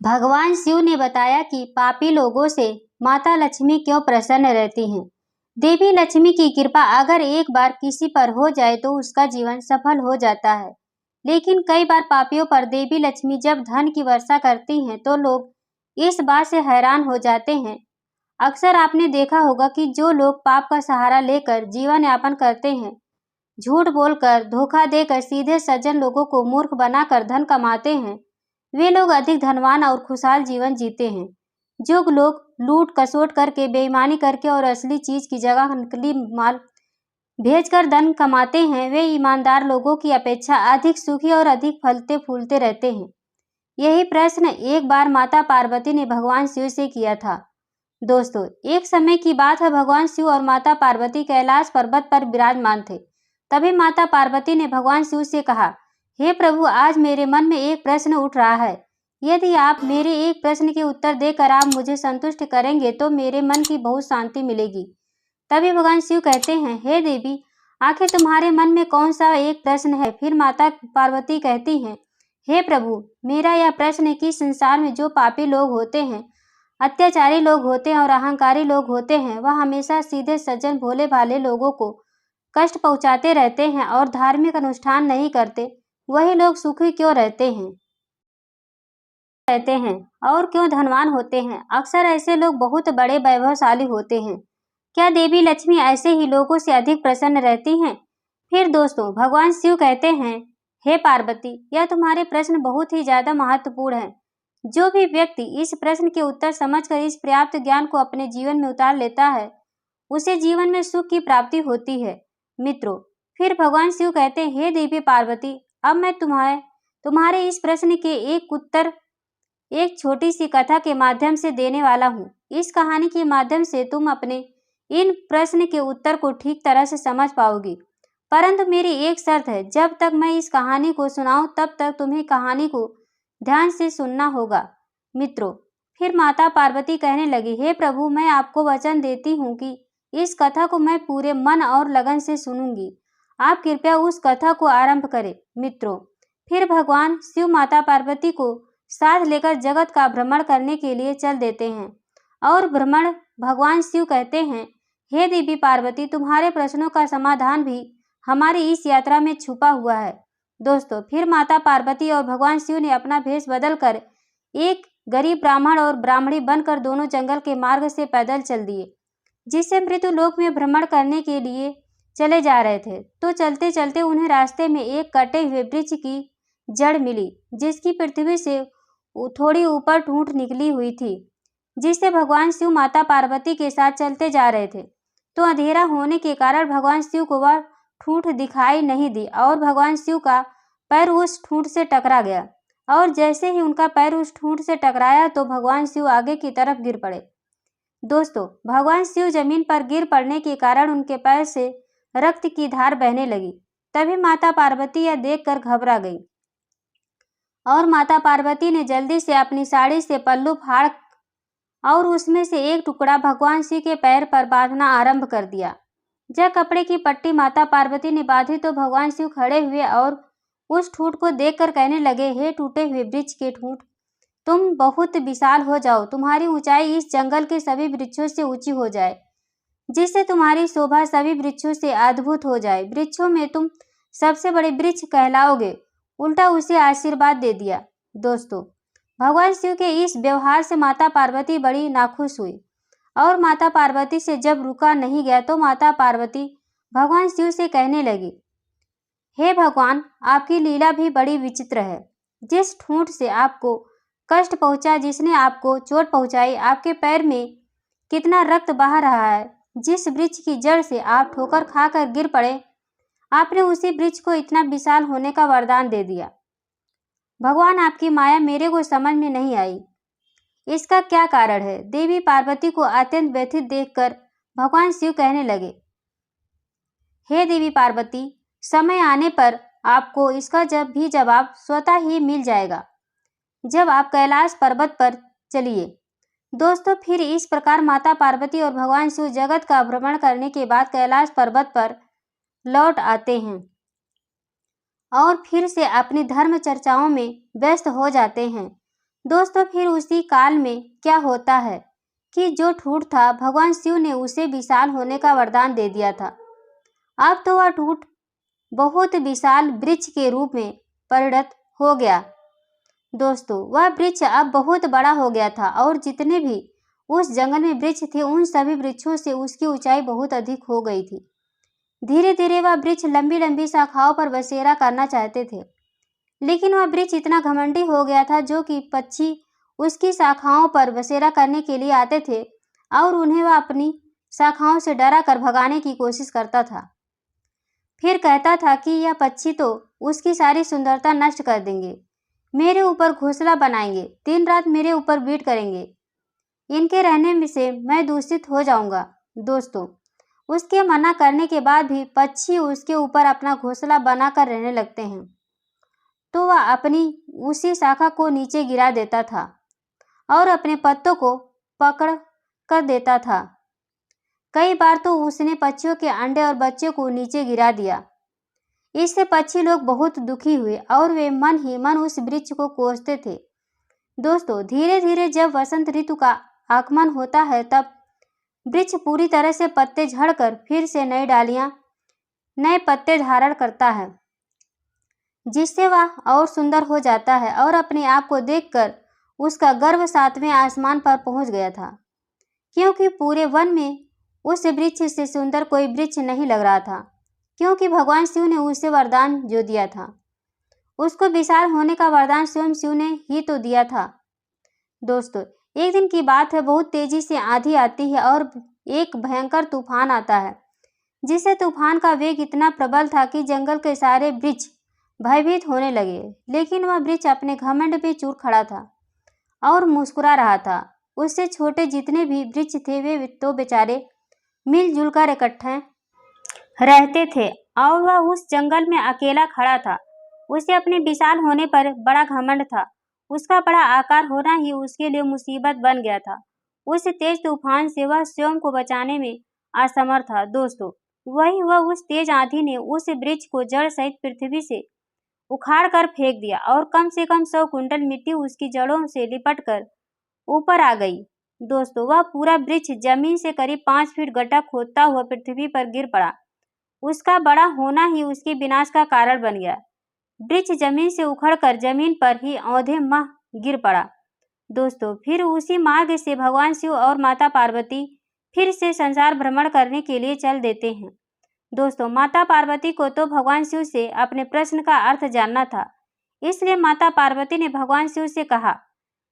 भगवान शिव ने बताया कि पापी लोगों से माता लक्ष्मी क्यों प्रसन्न रहती हैं। देवी लक्ष्मी की कृपा अगर एक बार किसी पर हो जाए तो उसका जीवन सफल हो जाता है, लेकिन कई बार पापियों पर देवी लक्ष्मी जब धन की वर्षा करती हैं तो लोग इस बात से हैरान हो जाते हैं। अक्सर आपने देखा होगा कि जो लोग पाप का सहारा लेकर जीवन यापन करते हैं, झूठ बोलकर, धोखा देकर, सीधे सज्जन लोगों को मूर्ख बनाकर धन कमाते हैं, वे लोग अधिक धनवान और खुशहाल जीवन जीते हैं। जो लोग लूट खसोट करके, बेईमानी करके और असली चीज की जगह नकली माल भेजकर धन कमाते हैं, वे ईमानदार लोगों की अपेक्षा अधिक सुखी और अधिक फलते फूलते रहते हैं। यही प्रश्न एक बार माता पार्वती ने भगवान शिव से किया था। दोस्तों, एक समय की बात है, भगवान शिव और माता पार्वती कैलाश पर्वत पर विराजमान थे। तभी माता पार्वती ने भगवान शिव से कहा, हे प्रभु, आज मेरे मन में एक प्रश्न उठ रहा है। यदि आप मेरे एक प्रश्न के उत्तर देकर आप मुझे संतुष्ट करेंगे तो मेरे मन की बहुत शांति मिलेगी। तभी भगवान शिव कहते हैं, हे देवी, आखिर तुम्हारे मन में कौन सा एक प्रश्न है? फिर माता पार्वती कहती हैं, हे प्रभु, मेरा यह प्रश्न है कि संसार में जो पापी लोग होते हैं, अत्याचारी लोग होते हैं और अहंकारी लोग होते हैं, वह हमेशा सीधे सज्जन भोले भाले लोगों को कष्ट पहुंचाते रहते हैं और धार्मिक अनुष्ठान नहीं करते। वही लोग सुखी क्यों रहते हैं और क्यों धनवान होते हैं? अक्सर ऐसे लोग बहुत बड़े वैभवशाली होते हैं। क्या देवी लक्ष्मी ऐसे ही लोगों से अधिक प्रसन्न रहती हैं? फिर दोस्तों, भगवान शिव कहते हैं, हे पार्वती, यह तुम्हारे प्रश्न बहुत ही ज्यादा महत्वपूर्ण है। जो भी व्यक्ति इस प्रश्न के उत्तर समझकर इस पर्याप्त ज्ञान को अपने जीवन में उतार लेता है, उसे जीवन में सुख की प्राप्ति होती है। मित्रों, फिर भगवान शिव कहते हैं, हे देवी पार्वती, अब मैं तुम्हारे इस प्रश्न के एक उत्तर एक छोटी सी कथा के माध्यम से देने वाला हूँ। इस कहानी के माध्यम से तुम अपने इन प्रश्न के उत्तर को ठीक तरह से समझ पाओगी। परंतु मेरी एक शर्त है, जब तक मैं इस कहानी को सुनाऊं तब तक तुम्हें कहानी को ध्यान से सुनना होगा। मित्रों, फिर माता पार्वती कहने लगी, हे प्रभु, मैं आपको वचन देती हूँ कि इस कथा को मैं पूरे मन और लगन से सुनूंगी। आप कृपया उस कथा को आरंभ करें। मित्रों, फिर भगवान शिव माता पार्वती को साथ लेकर जगत का भ्रमण करने के लिए चल देते हैं और भगवान शिव कहते हैं, हे देवी पार्वती, तुम्हारे प्रश्नों का समाधान भी हमारी इस यात्रा में छुपा हुआ है। दोस्तों, फिर माता पार्वती और भगवान शिव ने अपना भेष बदलकर एक गरीब ब्राह्मण और ब्राह्मणी बनकर दोनों जंगल के मार्ग से पैदल चल दिए, जिससे मृत्यु लोक में भ्रमण करने के लिए चले जा रहे थे। तो चलते चलते उन्हें रास्ते में एक कटे हुए वृक्ष की जड़ मिली, जिसकी पृथ्वी से थोड़ी ऊपर ठूंठ निकली हुई थी, जिससे भगवान शिव माता पार्वती के साथ चलते जा रहे थे। तो अंधेरा होने के कारण भगवान शिव को वह ठूंठ दिखाई नहीं दी और भगवान शिव का पैर उस ठूंठ से टकरा गया, और जैसे ही उनका पैर उस ठूंठ से टकराया तो भगवान शिव आगे की तरफ गिर पड़े। दोस्तों, भगवान शिव जमीन पर गिर पड़ने के कारण उनके पैर से रक्त की धार बहने लगी। तभी माता पार्वती यह देखकर घबरा गई और माता पार्वती ने जल्दी से अपनी साड़ी से पल्लू फाड़ और उसमें से एक टुकड़ा भगवान शिव के पैर पर बांधना आरंभ कर दिया। जब कपड़े की पट्टी माता पार्वती ने बांधी तो भगवान शिव खड़े हुए और उस ठूंठ को देखकर कहने लगे, हे टूटे हुए वृक्ष के ठूंठ, तुम बहुत विशाल हो जाओ। तुम्हारी ऊंचाई इस जंगल के सभी वृक्षों से ऊंची हो जाए, जिससे तुम्हारी शोभा सभी वृक्षों से अद्भुत हो जाए। वृक्षों में तुम सबसे बड़े वृक्ष कहलाओगे। उल्टा उसे आशीर्वाद दे दिया। दोस्तों, भगवान शिव के इस व्यवहार से माता पार्वती बड़ी नाखुश हुई और माता पार्वती से जब रुका नहीं गया तो माता पार्वती भगवान शिव से कहने लगी, हे भगवान, आपकी लीला भी बड़ी विचित्र है। जिस ठूंठ से आपको कष्ट पहुंचा, जिसने आपको चोट पहुंचाई, आपके पैर में कितना रक्त बह रहा है, जिस वृक्ष की जड़ से आप ठोकर खाकर गिर पड़े, आपने उसी वृक्ष को इतना विशाल होने का वरदान दे दिया। भगवान, आपकी माया मेरे को समझ में नहीं आई। इसका क्या कारण है? देवी पार्वती को अत्यंत व्यथित देखकर भगवान शिव कहने लगे, हे देवी पार्वती, समय आने पर आपको इसका जवाब स्वतः ही मिल जाएगा, जब आप कैलाश पर्वत पर चलिए। दोस्तों, फिर इस प्रकार माता पार्वती और भगवान शिव जगत का भ्रमण करने के बाद कैलाश पर्वत पर लौट आते हैं और फिर से अपनी धर्म चर्चाओं में व्यस्त हो जाते हैं। दोस्तों फिर उसी काल में क्या होता है कि जो ठूंठ था, भगवान शिव ने उसे विशाल होने का वरदान दे दिया था। अब तो वह ठूंठ बहुत विशाल वृक्ष के रूप में परिणत हो गया। दोस्तों वह वृक्ष अब बहुत बड़ा हो गया था और जितने भी उस जंगल में वृक्ष थे उन सभी वृक्षों से उसकी ऊंचाई बहुत अधिक हो गई थी। धीरे धीरे वह वृक्ष लंबी लंबी शाखाओं पर बसेरा करना चाहते थे, लेकिन वह वृक्ष इतना घमंडी हो गया था जो कि पक्षी उसकी शाखाओं पर बसेरा करने के लिए आते थे और उन्हें वह अपनी शाखाओं से डरा कर भगाने की कोशिश करता था। फिर कहता था कि यह पक्षी तो उसकी सारी सुंदरता नष्ट कर देंगे, मेरे ऊपर घोंसला बनाएंगे, दिन रात मेरे ऊपर बीट करेंगे, इनके रहने में से मैं दूषित हो जाऊंगा। दोस्तों उसके मना करने के बाद भी पक्षी उसके ऊपर अपना घोंसला बनाकर रहने लगते हैं, तो वह अपनी उसी शाखा को नीचे गिरा देता था और अपने पत्तों को पकड़ कर देता था। कई बार तो उसने पक्षियों के अंडे और बच्चों को नीचे गिरा दिया। इससे पक्षी लोग बहुत दुखी हुए और वे मन ही मन उस वृक्ष को कोसते थे। दोस्तों धीरे धीरे जब वसंत ऋतु का आगमन होता है तब वृक्ष पूरी तरह से पत्ते झड़कर फिर से नई डालियां, नए पत्ते धारण करता है, जिससे वह और सुंदर हो जाता है और अपने आप को देखकर उसका गर्व 7वें आसमान पर पहुंच गया था, क्योंकि पूरे वन में उस वृक्ष से सुंदर कोई वृक्ष नहीं लग रहा था, क्योंकि भगवान शिव ने उसे वरदान जो दिया था उसको विशाल होने का वरदान स्वयं शिव ने ही तो दिया था। दोस्तों एक दिन की बात है, बहुत तेजी से आंधी आती है और एक भयंकर तूफान आता है, जिससे तूफान का वेग इतना प्रबल था कि जंगल के सारे वृक्ष भयभीत होने लगे। लेकिन वह वृक्ष अपने घमंड पे चूर खड़ा था और मुस्कुरा रहा था। उससे छोटे जितने भी वृक्ष थे वे तो बेचारे मिलजुल कर इकट्ठे रहते थे और वह उस जंगल में अकेला खड़ा था। उसे अपने विशाल होने पर बड़ा घमंड था। उसका बड़ा आकार होना ही उसके लिए मुसीबत बन गया था। उस तेज तूफान से वह स्वयं को बचाने में असमर्थ था। दोस्तों वही वह उस तेज आंधी ने उस वृक्ष को जड़ सहित पृथ्वी से उखाड़ कर फेंक दिया और कम से कम 100 कुंटल मिट्टी उसकी जड़ों से लिपट कर ऊपर आ गई। दोस्तों वह पूरा वृक्ष जमीन से करीब 5 फीट गड्ढा खोदता हुआ पृथ्वी पर गिर पड़ा। उसका बड़ा होना ही उसके विनाश का कारण बन गया। वृक्ष जमीन से उखड़कर जमीन पर ही औंधे मह गिर पड़ा। दोस्तों फिर उसी मार्ग से भगवान शिव और माता पार्वती फिर से संसार भ्रमण करने के लिए चल देते हैं। दोस्तों माता पार्वती को तो भगवान शिव से अपने प्रश्न का अर्थ जानना था, इसलिए माता पार्वती ने भगवान शिव से कहा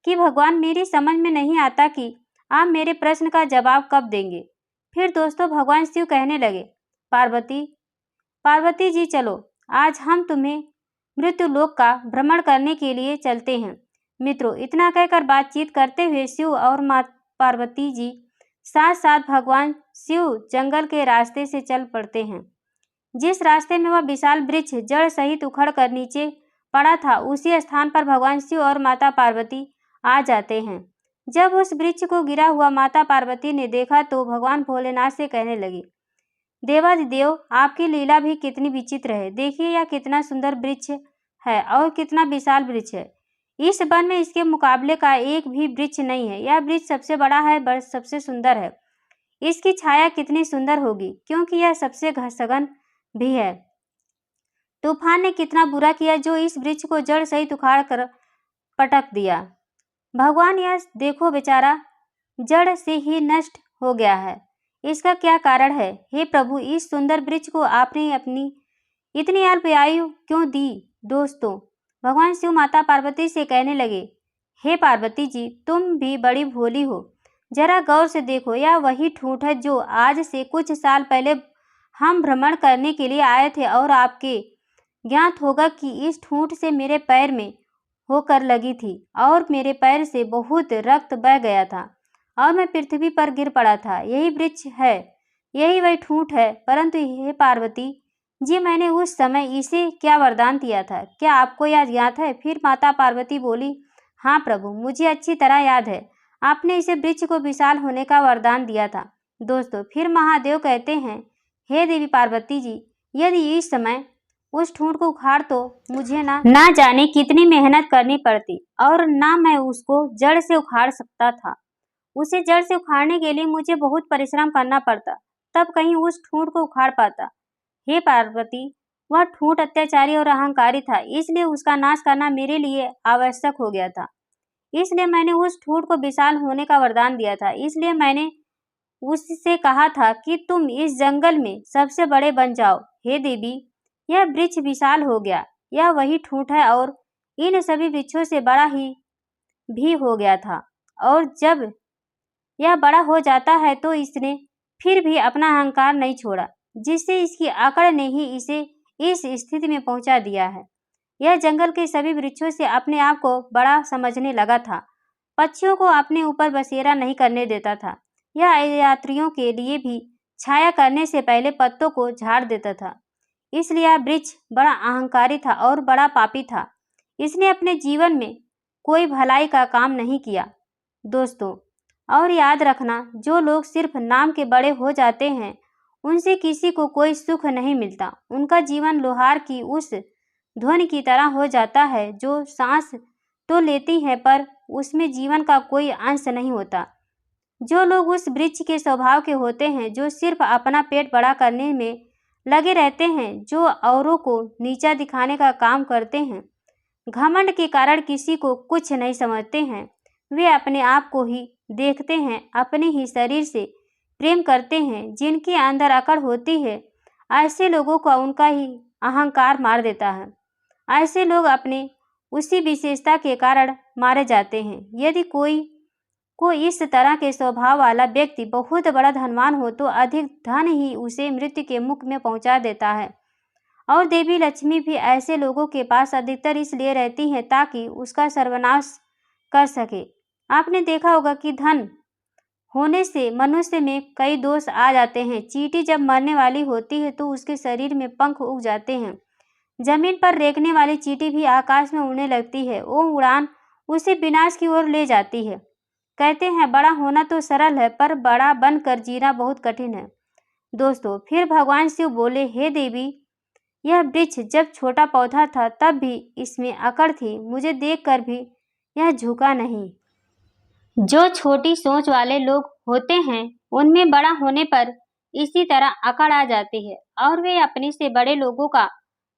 कि भगवान मेरी समझ में नहीं आता कि आप मेरे प्रश्न का जवाब कब देंगे। फिर दोस्तों भगवान शिव कहने लगे, पार्वती जी चलो, आज हम तुम्हें मृत्यु लोक का भ्रमण करने के लिए चलते हैं। मित्रों इतना कहकर बातचीत करते हुए शिव और माता पार्वती जी साथ साथ भगवान शिव जंगल के रास्ते से चल पड़ते हैं। जिस रास्ते में वह विशाल वृक्ष जड़ सहित उखड़ कर नीचे पड़ा था उसी स्थान पर भगवान शिव और माता पार्वती आ जाते हैं। जब उस वृक्ष को गिरा हुआ माता पार्वती ने देखा तो भगवान भोलेनाथ से कहने लगी, देवादिदेव आपकी लीला भी कितनी विचित्र है। देखिए यह कितना सुंदर वृक्ष है और कितना विशाल वृक्ष है। इस वन में इसके मुकाबले का एक भी वृक्ष नहीं है। यह वृक्ष सबसे बड़ा है, सबसे सुंदर है। इसकी छाया कितनी सुंदर होगी, क्योंकि यह सबसे सघन भी है। तूफान ने कितना बुरा किया जो इस वृक्ष को जड़ सहित उखाड़ कर पटक दिया। भगवान यह देखो बेचारा जड़ से ही नष्ट हो गया है, इसका क्या कारण है। हे प्रभु इस सुंदर वृक्ष को आपने अपनी इतनी अल्प आयु क्यों दी। दोस्तों भगवान शिव माता पार्वती से कहने लगे, हे पार्वती जी तुम भी बड़ी भोली हो, जरा गौर से देखो, यह वही ठूंठ है जो आज से कुछ साल पहले हम भ्रमण करने के लिए आए थे और आपके ज्ञात होगा कि इस ठूंठ से मेरे पैर में होकर लगी थी और मेरे पैर से बहुत रक्त बह गया था और मैं पृथ्वी पर गिर पड़ा था। यही वृक्ष है, यही वही ठूंठ है। परंतु हे पार्वती जी मैंने उस समय इसे क्या वरदान दिया था, क्या आपको याद ज्ञात है। फिर माता पार्वती बोली, हाँ प्रभु मुझे अच्छी तरह याद है, आपने इसे वृक्ष को विशाल होने का वरदान दिया था। दोस्तों फिर महादेव कहते हैं, हे देवी पार्वती जी यदि इस समय उस ठूंठ को उखाड़ तो मुझे ना जाने कितनी मेहनत करनी पड़ती और ना मैं उसको जड़ से उखाड़ सकता था। उसे जड़ से उखाड़ने के लिए मुझे बहुत परिश्रम करना पड़ता, तब कहीं उस ठूंठ को उखाड़ पाता। हे पार्वती, वह ठूंठ अत्याचारी और अहंकारी था, इसलिए उसका नाश करना मेरे लिए आवश्यक हो गया था। इसलिए मैंने उस ठूंठ को विशाल होने का वरदान दिया था। इसलिए मैंने उससे कहा था कि तुम इस जंगल में सबसे बड़े बन जाओ। हे देवी, यह वृक्ष विशाल हो गया। यह वही ठूंठ है और इन सभी वृक्षों से बड़ा ही भी हो गया था। और जब यह बड़ा हो जाता है तो इसने फिर भी अपना अहंकार नहीं छोड़ा, जिससे इसकी अकड़ ने ही इसे इस स्थिति में पहुंचा दिया है। यह जंगल के सभी वृक्षों से अपने आप को बड़ा समझने लगा था, पक्षियों को अपने ऊपर बसेरा नहीं करने देता था। यह यात्रियों के लिए भी छाया करने से पहले पत्तों को झाड़ देता था। इसलिए यह वृक्ष बड़ा अहंकारी था और बड़ा पापी था। इसने अपने जीवन में कोई भलाई का काम नहीं किया। दोस्तों, और याद रखना, जो लोग सिर्फ नाम के बड़े हो जाते हैं उनसे किसी को कोई सुख नहीं मिलता। उनका जीवन लोहार की उस ध्वनि की तरह हो जाता है जो सांस तो लेती है पर उसमें जीवन का कोई अंश नहीं होता। जो लोग उस वृक्ष के स्वभाव के होते हैं, जो सिर्फ अपना पेट बड़ा करने में लगे रहते हैं, जो औरों को नीचा दिखाने का काम करते हैं, घमंड के कारण किसी को कुछ नहीं समझते हैं, वे अपने आप को ही देखते हैं, अपने ही शरीर से प्रेम करते हैं, जिनके अंदर अकड़ होती है, ऐसे लोगों को उनका ही अहंकार मार देता है। ऐसे लोग अपने उसी विशेषता के कारण मारे जाते हैं। यदि कोई इस तरह के स्वभाव वाला व्यक्ति बहुत बड़ा धनवान हो तो अधिक धन ही उसे मृत्यु के मुख में पहुंचा देता है। और देवी लक्ष्मी भी ऐसे लोगों के पास अधिकतर इसलिए रहती हैं ताकि उसका सर्वनाश कर सके। आपने देखा होगा कि धन होने से मनुष्य में कई दोष आ जाते हैं। चींटी जब मरने वाली होती है तो उसके शरीर में पंख उग जाते हैं। जमीन पर रेंगने वाली चींटी भी आकाश में उड़ने लगती है। वो उड़ान उसे विनाश की ओर ले जाती है। कहते हैं बड़ा होना तो सरल है पर बड़ा बनकर जीना बहुत कठिन है। दोस्तों, फिर भगवान शिव बोले, हे देवी, यह वृक्ष जब छोटा पौधा था तब भी इसमें अकड़ थी। मुझे देखकर भी यह झुका नहीं। जो छोटी सोच वाले लोग होते हैं उनमें बड़ा होने पर इसी तरह अकड़ आ जाती है और वे अपने से बड़े लोगों का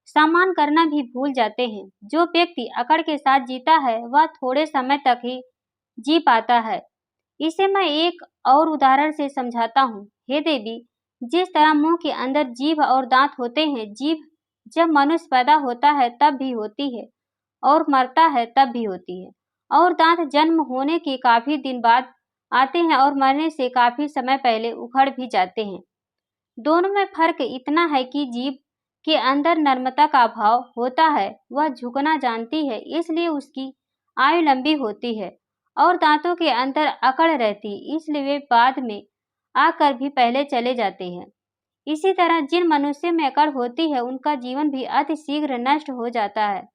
सम्मान करना भी भूल जाते हैं। जो व्यक्ति अकड़ के साथ जीता है वह थोड़े समय तक ही जी पाता है। इसे मैं एक और उदाहरण से समझाता हूँ। हे देवी, जिस तरह मुंह के अंदर जीभ और दांत होते हैं, जीभ जब मनुष्य पैदा होता है तब भी होती है और मरता है तब भी होती है, और दांत जन्म होने के काफी दिन बाद आते हैं और मरने से काफी समय पहले उखड़ भी जाते हैं। दोनों में फर्क इतना है कि जीभ के अंदर नम्रता का भाव होता है, वह झुकना जानती है, इसलिए उसकी आयु लंबी होती है, और दांतों के अंदर अकड़ रहती, इसलिए वे बाद में आकर भी पहले चले जाते हैं। इसी तरह जिन मनुष्य में अकड़ होती है उनका जीवन भी अति शीघ्र नष्ट हो जाता है।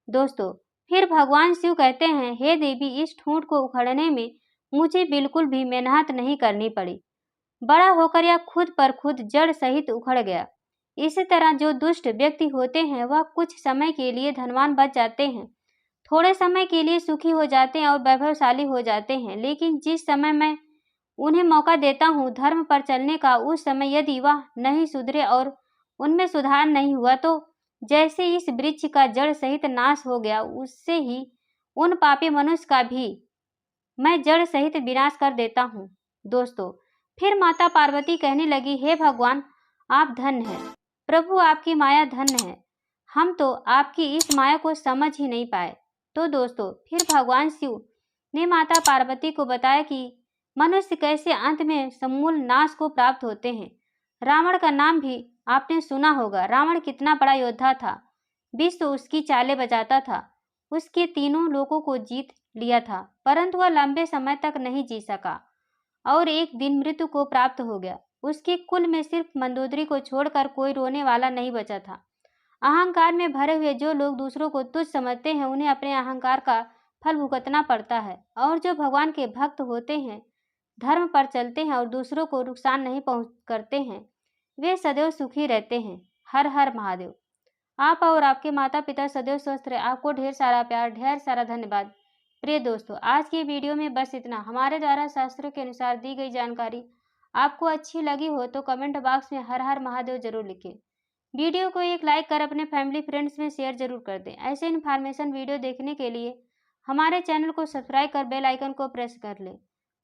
दोस्तों, फिर भगवान शिव कहते हैं, हे देवी, इस ठूंठ को उखड़ने में मुझे बिल्कुल भी मेहनत नहीं करनी पड़ी। बड़ा होकर यह खुद पर खुद जड़ सहित उखड़ गया। इसी तरह जो दुष्ट व्यक्ति होते हैं वह कुछ समय के लिए धनवान बच जाते हैं, थोड़े समय के लिए सुखी हो जाते हैं और वैभवशाली हो जाते हैं, लेकिन जिस समय मैं उन्हें मौका देता हूँ धर्म पर चलने का, उस समय यदि वह नहीं सुधरे और उनमें सुधार नहीं हुआ तो जैसे इस वृक्ष का जड़ सहित नाश हो गया, उससे ही उन पापी मनुष्य का भी मैं जड़ सहित विनाश कर देता हूँ। दोस्तों, फिर माता पार्वती कहने लगी, हे भगवान, आप धन्य हैं। प्रभु, आपकी माया धन्य है। हम तो आपकी इस माया को समझ ही नहीं पाए। तो दोस्तों, फिर भगवान शिव ने माता पार्वती को बताया कि मनुष्य कैसे अंत में समूल नाश को प्राप्त होते हैं। रावण का नाम भी आपने सुना होगा। रावण कितना बड़ा योद्धा था, विश्व उसकी चालें बजाता था, उसके तीनों लोगों को जीत लिया था, परंतु वह लंबे समय तक नहीं जी सका और एक दिन मृत्यु को प्राप्त हो गया। उसके कुल में सिर्फ मंदोदरी को छोड़कर कोई रोने वाला नहीं बचा था। अहंकार में भरे हुए जो लोग दूसरों को तुच्छ समझते हैं उन्हें अपने अहंकार का फल भुगतना पड़ता है, और जो भगवान के भक्त होते हैं, धर्म पर चलते हैं और दूसरों को नुकसान नहीं करते हैं, वे सदैव सुखी रहते हैं। हर हर महादेव। आप और आपके माता पिता सदैव स्वस्थ रहे। आपको ढेर सारा प्यार, ढेर सारा धन्यवाद। प्रिय दोस्तों, आज की वीडियो में बस इतना। हमारे द्वारा शास्त्रों के अनुसार दी गई जानकारी आपको अच्छी लगी हो तो कमेंट बॉक्स में हर हर महादेव जरूर लिखें। वीडियो को एक लाइक कर अपने फैमिली फ्रेंड्स में शेयर जरूर कर दें। ऐसे इन्फॉर्मेशन वीडियो देखने के लिए हमारे चैनल को सब्सक्राइब कर बेल आइकन को प्रेस कर लें,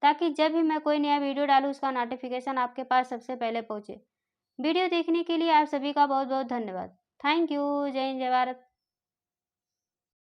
ताकि जब भी मैं कोई नया वीडियो डालूँ उसका नोटिफिकेशन आपके पास सबसे पहले पहुंचे। वीडियो देखने के लिए आप सभी का बहुत बहुत धन्यवाद। Thank you. जय हिंद, जय भारत।